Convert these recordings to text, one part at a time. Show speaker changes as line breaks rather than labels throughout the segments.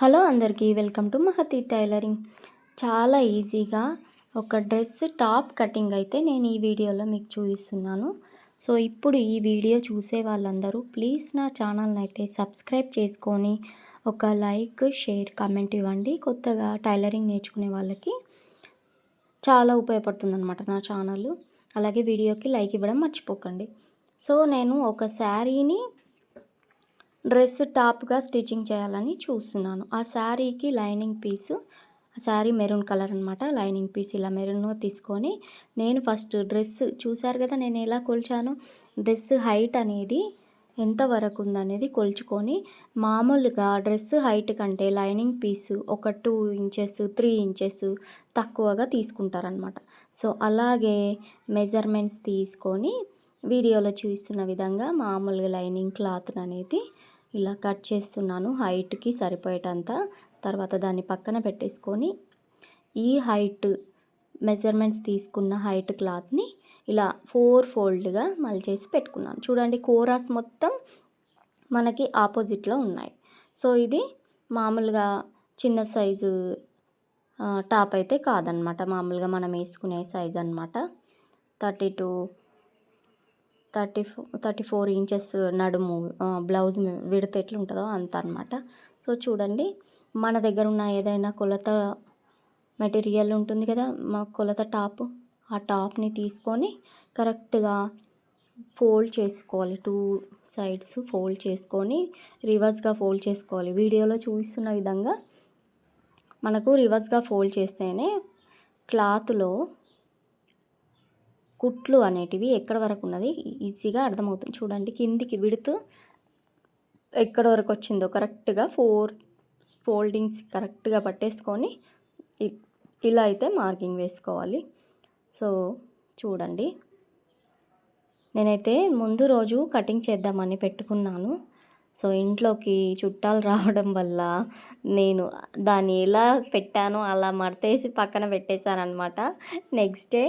Hello అందరికీ welcome to Mahathi tailoring. చాలా ఈజీగా ఒక డ్రెస్ టాప్ కటింగ్ అయితే నేను ఈ వీడియోలో మీకు చూపిస్తున్నాను. సో ఇప్పుడు ఈ వీడియో చూసే వాళ్ళందరూ ప్లీజ్ నా ఛానల్ని అయితే సబ్స్క్రైబ్ చేసుకొని ఒక లైక్, షేర్, కామెంట్ ఇవ్వండి. కొత్తగా టైలరింగ్ నేర్చుకునే వాళ్ళకి చాలా ఉపయోగపడుతుంది అనమాట నా ఛానల్. అలాగే వీడియోకి లైక్ ఇవ్వడం మర్చిపోకండి. సో నేను ఒక శారీని డ్రెస్ టాప్గా స్టిచ్చింగ్ చేయాలని చూస్తున్నాను. ఆ శారీకి లైనింగ్ పీసు, శారీ మెరూన్ కలర్ అనమాట. లైనింగ్ పీస్ ఇలా మెరూన్ తీసుకొని నేను ఫస్ట్ డ్రెస్ చూసారు కదా నేను ఎలా కొలిచాను. డ్రెస్ హైట్ అనేది ఎంత వరకు ఉందనేది కొలుచుకొని మామూలుగా డ్రెస్ హైట్ కంటే లైనింగ్ పీసు ఒక 2 ఇంచెస్ 3 ఇంచెస్ తక్కువగా తీసుకుంటారనమాట. సో అలాగే మెజర్మెంట్స్ తీసుకొని వీడియోలో చూస్తున్న విధంగా మామూలుగా లైనింగ్ క్లాత్ అనేది ఇలా కట్ చేస్తున్నాను హైట్కి సరిపోయేటంత. తర్వాత దాన్ని పక్కన పెట్టేసుకొని ఈ హైట్ మెజర్మెంట్స్ తీసుకున్న హైట్ క్లాత్ని ఇలా 4 ఫోల్డ్గా మలిచేసి పెట్టుకున్నాను. చూడండి కోరాస్ మొత్తం మనకి ఆపోజిట్లో ఉన్నాయి. సో ఇది మామూలుగా చిన్న సైజు టాప్ అయితే కాదనమాట. మామూలుగా మనం వేసుకునే సైజ్ అనమాట. 34 ఇంచెస్ నడుము బ్లౌజ్ విడత ఎట్లుంటుందో అంత అనమాట. సో చూడండి మన దగ్గర ఉన్న ఏదైనా కొలత మెటీరియల్ ఉంటుంది కదా, మా కొలత టాప్, ఆ టాప్ని తీసుకొని కరెక్ట్గా ఫోల్డ్ చేసుకోవాలి. 2 సైడ్స్ ఫోల్డ్ చేసుకొని రివర్స్గా ఫోల్డ్ చేసుకోవాలి. వీడియోలో చూపిస్తున్న విధంగా మనకు రివర్స్గా ఫోల్డ్ చేస్తేనే క్లాత్లో కుట్లు అనేటివి ఎక్కడ వరకు ఉన్నది ఈజీగా అర్థమవుతుంది. చూడండి కిందికి విడుతూ ఎక్కడ వరకు వచ్చిందో కరెక్ట్గా 4 ఫోల్డింగ్స్ కరెక్ట్గా పట్టేసుకొని ఇలా అయితే మార్కింగ్ వేసుకోవాలి. సో చూడండి నేనైతే ముందు రోజు కటింగ్ చేద్దామని పెట్టుకున్నాను. సో ఇంట్లోకి చుట్టాలు రావడం వల్ల నేను దాన్ని ఎలా పెట్టానో అలా మడతేసి పక్కన పెట్టేశాను అనమాట. నెక్స్ట్ డే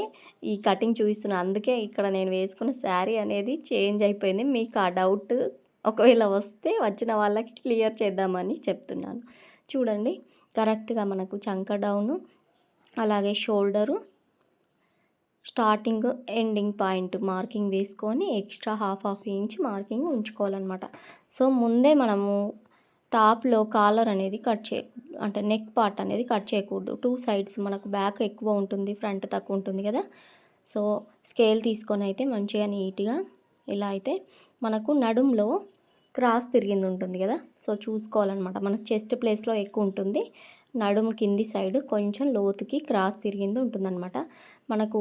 ఈ కటింగ్ చూపిస్తున్నాను. అందుకే ఇక్కడ నేను వేసుకున్న శారీ అనేది చేంజ్ అయిపోయింది. మీకు ఆ డౌట్ ఒకవేళ వస్తే వచ్చిన వాళ్ళకి క్లియర్ చేద్దామని చెప్తున్నాను. చూడండి కరెక్ట్గా మనకు చంక డౌను, అలాగే shoulder, starting ending point marking వేసుకొని ఎక్స్ట్రా హాఫ్ ఇంచ్ మార్కింగ్ ఉంచుకోవాలన్నమాట. సో ముందే మనము టాప్లో కాలర్ అనేది అంటే నెక్ పార్ట్ అనేది కట్ చేయకూడదు. 2 సైడ్స్ మనకు బ్యాక్ ఎక్కువ ఉంటుంది, ఫ్రంట్ తక్కువ ఉంటుంది కదా. సో స్కేల్ తీసుకొని అయితే మంచిగా నీట్గా ఇలా అయితే మనకు నడుంలో క్రాస్ తిరిగింది ఉంటుంది కదా, సో చూసుకోవాలన్నమాట. మనకు చెస్ట్ ప్లేస్లో ఎక్కువ ఉంటుంది, నడుము కింది సైడ్ కొంచెం లోతుకి క్రాస్ తిరిగింది ఉంటుందన్నమాట. మనకు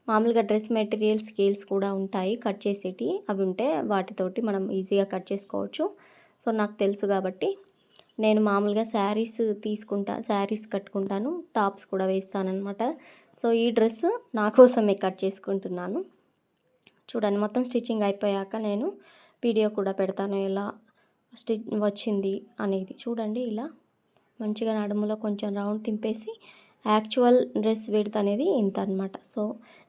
మామూలుగా డ్రెస్ మెటీరియల్ స్కేల్స్ కూడా ఉంటాయి కట్ చేసేటి, అవి ఉంటే వాటితోటి మనం ఈజీగా కట్ చేసుకోవచ్చు. సో నాకు తెలుసు కాబట్టి నేను మామూలుగా శారీస్ కట్టుకుంటాను, టాప్స్ కూడా వేస్తానన్నమాట. సో ఈ డ్రెస్ నా కోసమే కట్ చేసుకుంటున్నాను. చూడండి మొత్తం స్టిచ్చింగ్ అయిపోయాక నేను వీడియో కూడా పెడతాను ఎలా వచ్చింది అనేది. చూడండి ఇలా మంచిగా నడుములో కొంచెం రౌండ్ తింపేసి యాక్చువల్ డ్రెస్ విడ్త్ అనేది ఇంత అనమాట. సో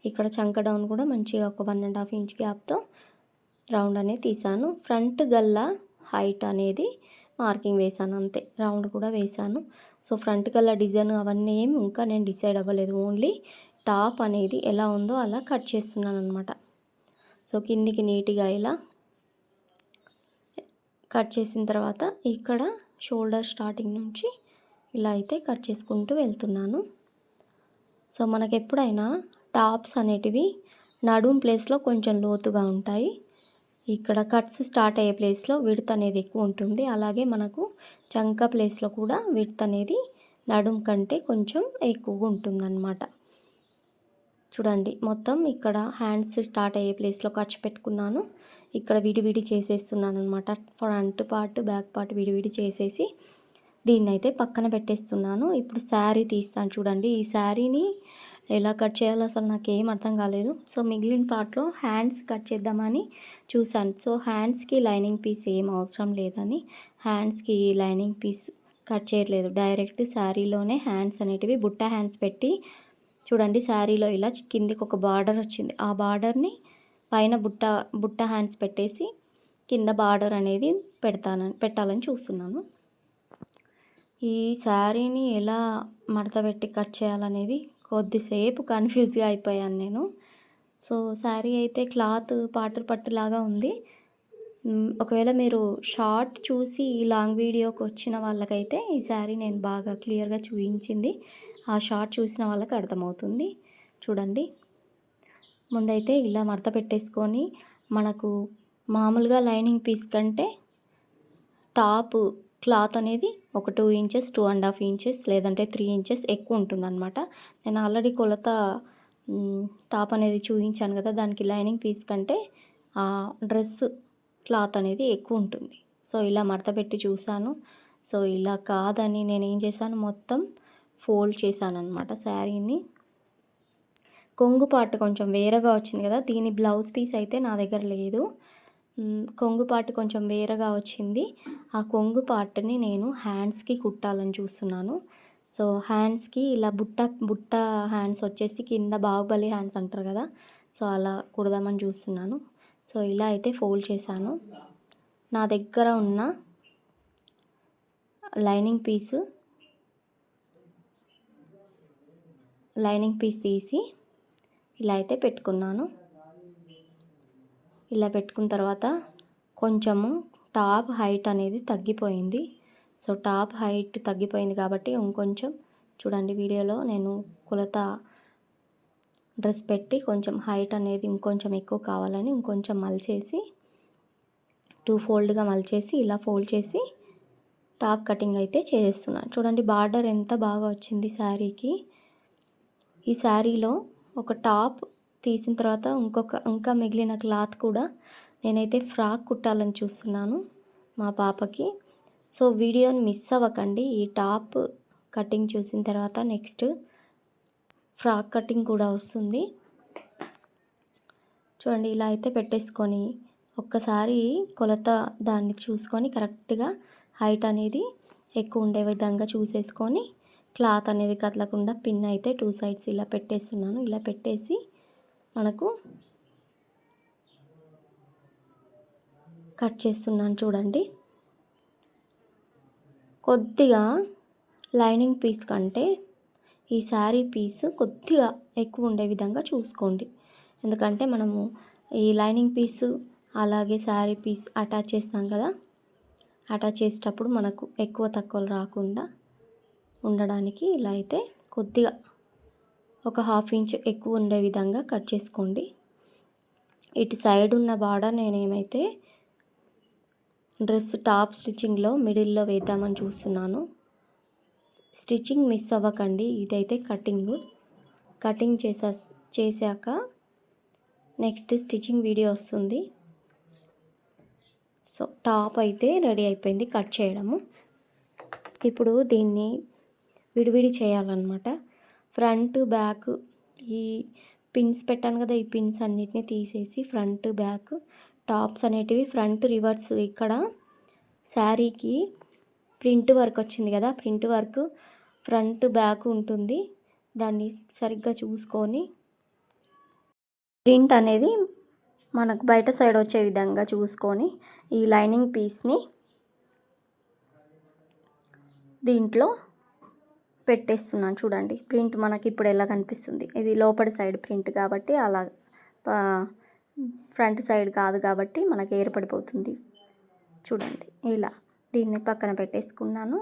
ఇక్కడ చంక డౌన్ కూడా మంచిగా ఒక 1.5 ఇంచ్ గ్యాప్తో రౌండ్ అనేది తీసాను. ఫ్రంట్ గల్లా హైట్ అనేది మార్కింగ్ వేసాను అంతే, రౌండ్ కూడా వేసాను. సో ఫ్రంట్ గల్లా డిజైన్ అవన్నీ ఏమి ఇంకా నేను డిసైడ్ అవ్వలేదు. ఓన్లీ టాప్ అనేది ఎలా ఉందో అలా కట్ చేస్తున్నాను అనమాట. సో కిందికి నీట్గా ఇలా కట్ చేసిన తర్వాత ఇక్కడ షోల్డర్ స్టార్టింగ్ నుంచి ఇలా అయితే కట్ చేసుకుంటూ వెళ్తున్నాను. సో మనకు ఎప్పుడైనా టాప్స్ అనేటివి నడుం ప్లేస్లో కొంచెం లోతుగా ఉంటాయి. ఇక్కడ కట్స్ స్టార్ట్ అయ్యే ప్లేస్లో విడ్త్ అనేది ఎక్కువ ఉంటుంది. అలాగే మనకు చంక ప్లేస్లో కూడా విడ్త్ అనేది నడుం కంటే కొంచెం ఎక్కువగా ఉంటుందన్నమాట. చూడండి మొత్తం ఇక్కడ హ్యాండ్స్ స్టార్ట్ అయ్యే ప్లేస్లో ఖర్చు పెట్టుకున్నాను. ఇక్కడ విడివిడి చేసేస్తున్నాను అనమాట. ఫ్రంట్ పార్ట్ బ్యాక్ పార్ట్ విడివిడి చేసేసి దీన్ని అయితే పక్కన పెట్టేస్తున్నాను. ఇప్పుడు శారీ తీస్తాను. చూడండి ఈ శారీని ఎలా కట్ చేయాలో అసలు నాకేం అర్థం కాలేదు. సో మిగిలిన పార్ట్లో హ్యాండ్స్ కట్ చేద్దామని చూశాను. సో హ్యాండ్స్కి లైనింగ్ పీస్ ఏం అవసరం లేదని హ్యాండ్స్కి లైనింగ్ పీస్ కట్ చేయట్లేదు. డైరెక్ట్ శారీలోనే హ్యాండ్స్ అనేటివి బుట్ట హ్యాండ్స్ పెట్టి చూడండి శారీలో ఇలా కిందికి ఒక బార్డర్ వచ్చింది. ఆ బార్డర్ని పైన బుట్ట హ్యాండ్స్ పెట్టేసి కింద బార్డర్ అనేది పెట్టాలని చూస్తున్నాను. ఈ శారీని ఎలా మడతపెట్టి కట్ చేయాలనేది కొద్దిసేపు కన్‌ఫ్యూజ్‌గా అయిపోయాను నేను. సో, శారీ అయితే క్లాత్ పాటలు పట్టులాగా ఉంది. ఒకవేళ మీరు షార్ట్ చూసి ఈ లాంగ్ వీడియోకొచ్చిన వాళ్ళకైతే ఈ శారీ నేను బాగా క్లియర్‌గా చూయించింది. ఆ షార్ట్ చూసిన వాళ్ళకి అర్థమవుతుంది. చూడండి. ముందైతే ఇలా మడత పెట్టేసుకొని మనకు మామూలుగా లైనింగ్ పీస్ కంటే టాప్ క్లాత్ అనేది ఒక 2 ఇంచెస్, 2½ ఇంచెస్ లేదంటే 3 ఇంచెస్ ఎక్కువ ఉంటుందన్నమాట. నేను ఆల్రెడీ కొలత టాప్ అనేది చూయించాను కదా! దానికి లైనింగ్ పీస్ కంటే డ్రెస్ క్లాత్ అనేది ఎక్కువ ఉంటుంది. సో, ఇలా మడతపెట్టి చూసాను. సో, ఇలా కాదని నేనేం చేశాను, మొత్తం ఫోల్డ్ చేశానన్నమాట శారీని. కొంగు పార్ట్ కొంచెం వేరేగా వచ్చింది కదా! దీని బ్లౌజ్ పీస్ అయితే నా దగ్గర లేదు. కొంగు పార్ట్ కొంచెం వేరేగా వచ్చింది. ఆ కొంగు పార్ట్‌ని నేను హ్యాండ్స్‌కి కుట్టాలని చూస్తున్నాను. సో, హ్యాండ్స్‌కి ఇలా బుట్ట హ్యాండ్స్ వచ్చేసి కింద బాహుబలి హ్యాండ్స్ అంటారు కదా! సో, అలా కుడదామని చూస్తున్నాను. సో, ఇలా అయితే ఫోల్డ్ చేశాను. నా దగ్గర ఉన్న లైనింగ్ పీస్ తీసి ఇలా అయితే పెట్టుకున్నాను. ఇలా పెట్టుకున్న తర్వాత కొంచెము టాప్ హైట్ అనేది తగ్గిపోయింది. సో, టాప్ హైట్ తగ్గిపోయింది కాబట్టి ఇంకొంచెం చూడండి వీడియోలో నేను కొలత డ్రెస్ పెట్టి కొంచెం హైట్ అనేది ఇంకొంచెం ఎక్కువ కావాలని ఇంకొంచెం మలిచేసి 2 ఫోల్డ్‌గా మలిచేసి ఇలా ఫోల్డ్ చేసి టాప్ కటింగ్ అయితే చేస్తున్నాను. చూడండి బార్డర్ ఎంత బాగా వచ్చింది శారీకి. ఈ శారీలో ఒక టాప్ తీసిన తర్వాత ఇంకా మిగిలిన క్లాత్ కూడా నేనైతే ఫ్రాక్ కుట్టాలని చూస్తున్నాను మా పాపకి. సో, వీడియోని మిస్ అవ్వకండి. ఈ టాప్ కటింగ్ చూసిన తర్వాత నెక్స్ట్ ఫ్రాక్ కటింగ్ కూడా వస్తుంది. చూడండి ఇలా అయితే పెట్టేసుకొని ఒక్కసారి కొలత దాన్ని చూసుకొని కరెక్ట్గా హైట్ అనేది ఎక్కువ ఉండే విధంగా చూసేసుకొని క్లాత్ అనేది కదలకుండా పిన్ అయితే 2 సైడ్స్ ఇలా పెట్టేస్తున్నాను. ఇలా పెట్టేసి మనకు కట్ చేస్తున్నాను చూడండి. కొద్దిగా లైనింగ్ పీస్ కంటే ఈ శారీ పీస్ కొద్దిగా ఎక్కువ ఉండే విధంగా చూసుకోండి. ఎందుకంటే మనము ఈ లైనింగ్ పీసు అలాగే శారీ పీస్ అటాచ్ చేస్తాం కదా! అటాచ్ చేసేటప్పుడు మనకు ఎక్కువ తక్కువలు రాకుండా ఉండడానికి ఇలా అయితే కొద్దిగా ఒక 1/2 ఇంచ్ ఎక్కువ ఉండే విధంగా కట్ చేసుకోండి. ఇటు సైడ్ ఉన్న బార్డర్ నేనేమైతే డ్రెస్ టాప్ స్టిచ్చింగ్లో మిడిల్లో వేద్దామని చూస్తున్నాను. స్టిచ్చింగ్ మిస్ అవ్వకండి. ఇదైతే కటింగ్ చేశాక నెక్స్ట్ స్టిచ్చింగ్ వీడియో వస్తుంది. సో, టాప్ అయితే రెడీ అయిపోయింది కట్ చేయడము. ఇప్పుడు దీన్ని విడివిడి చేయాలన్నమాట. ఫ్రంట్ బ్యాక్ ఈ పిన్స్ పెట్టాను కదా! ఈ పిన్స్ అన్నిటిని తీసేసి ఫ్రంట్ బ్యాక్ టాప్స్ అనేటివి ఫ్రంట్ రివర్స్ ఇక్కడ శారీకి ప్రింట్ వర్క్ వచ్చింది కదా! ప్రింట్ వర్క్ ఫ్రంట్ బ్యాక్ ఉంటుంది. దాన్ని సరిగ్గా చూసుకొని ప్రింట్ అనేది మనకు బయట సైడ్ వచ్చే విధంగా చూసుకొని ఈ లైనింగ్ పీస్ని దీంట్లో పెట్టేస్తున్నాను చూడండి. ప్రింట్ మనకి ఇప్పుడు ఎలా కనిపిస్తుంది. ఇది లోపలి సైడ్ ప్రింట్ కాబట్టి అలా ఫ్రంట్ సైడ్ కాదు కాబట్టి మనకి ఏర్పడిపోతుంది. చూడండి ఇలా దీన్ని పక్కన పెట్టేసుకున్నాను.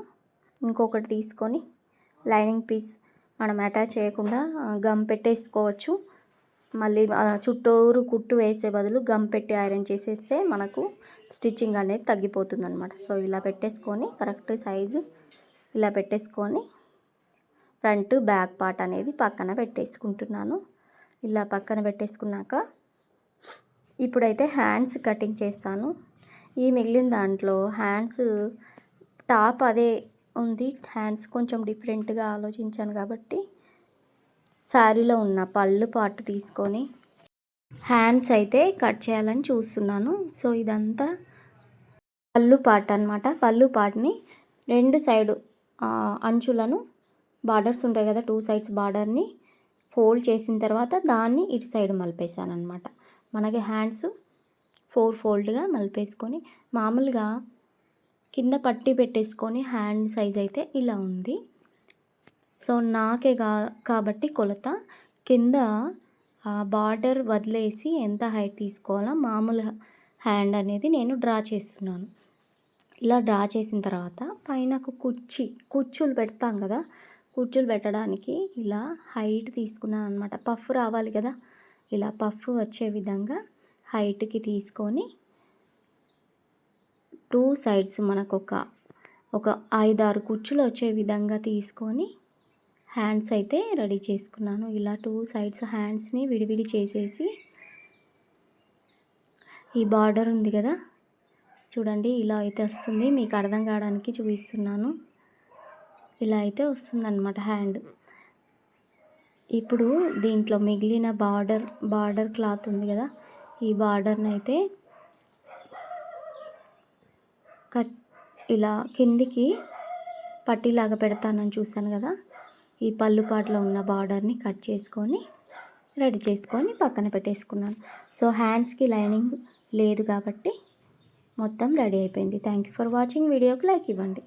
ఇంకొకటి తీసుకొని లైనింగ్ పీస్ మనం అటాచ్ చేయకుండా గమ్ పెట్టేసుకోవచ్చు. మళ్ళీ చుట్టూరు కుట్టు వేసే బదులు గమ్ పెట్టి ఐరన్ చేసేస్తే మనకు స్టిచ్చింగ్ అనేది తగ్గిపోతుంది అనమాట. సో, ఇలా పెట్టేసుకొని కరెక్ట్ సైజు ఇలా పెట్టేసుకొని ఫ్రంట్ బ్యాక్ పార్ట్ అనేది పక్కన పెట్టేసుకుంటున్నాను. ఇలా పక్కన పెట్టేసుకున్నాక ఇప్పుడైతే హ్యాండ్స్ కటింగ్ చేస్తాను. ఈ మిగిలిన దాంట్లో హ్యాండ్స్ టాప్ అదే ఉంది. హ్యాండ్స్ కొంచెం డిఫరెంట్గా ఆలోచించాను కాబట్టి శారీలో ఉన్న పళ్ళు పార్ట్ తీసుకొని హ్యాండ్స్ అయితే కట్ చేయాలని చూస్తున్నాను. సో, ఇదంతా పళ్ళు పార్ట్ అనమాట. పళ్ళు పార్ట్ని 2 సైడు అంచులను బార్డర్స్ ఉంటాయి కదా! 2 సైడ్స్ బార్డర్ని ఫోల్డ్ చేసిన తర్వాత దాన్ని ఇటు సైడ్ మలిపేసాను అనమాట. మనకి హ్యాండ్స్ 4 ఫోల్డ్గా మలిపేసుకొని మామూలుగా కింద పట్టి పెట్టేసుకొని హ్యాండ్ సైజ్ అయితే ఇలా ఉంది. సో నాకే కాబట్టి కొలత కింద బార్డర్ వదిలేసి ఎంత హైట్ తీసుకోవాలో మామూలు హ్యాండ్ అనేది నేను డ్రా చేస్తున్నాను. ఇలా డ్రా చేసిన తర్వాత పైనకు కుచ్చులు పెడతాం కదా, కుచ్చులు పెట్టడానికి ఇలా హైట్ తీసుకున్నాను అనమాట. పఫ్ రావాలి కదా, ఇలా పఫ్ వచ్చే విధంగా హైట్కి తీసుకొని 2 సైడ్స్ మనకు ఒక 5-6 కుచ్చులు వచ్చే విధంగా తీసుకొని హ్యాండ్స్ అయితే రెడీ చేసుకున్నాను. ఇలా 2 సైడ్స్ హ్యాండ్స్ని విడివిడి చేసేసి ఈ బార్డర్ ఉంది కదా చూడండి, ఇలా అయితే వస్తుంది. మీకు అర్థం కావడానికి చూపిస్తున్నాను. ఇలా అయితే వస్తుందన్నమాట హ్యాండ్. ఇప్పుడు దీంట్లో మిగిలిన బార్డర్ క్లాత్ ఉంది కదా, ఈ బార్డర్ని అయితే ఇలా కిందికి పట్టీలాగా పెడతానని చూసాను కదా, ఈ పళ్ళు పాటలో ఉన్న బార్డర్ని కట్ చేసుకొని రెడీ చేసుకొని పక్కన పెట్టేసుకున్నాను. సో హ్యాండ్స్కి లైనింగ్ లేదు కాబట్టి మొత్తం రెడీ అయిపోయింది. Thank you for watching. వీడియోకి లైక్ ఇవ్వండి.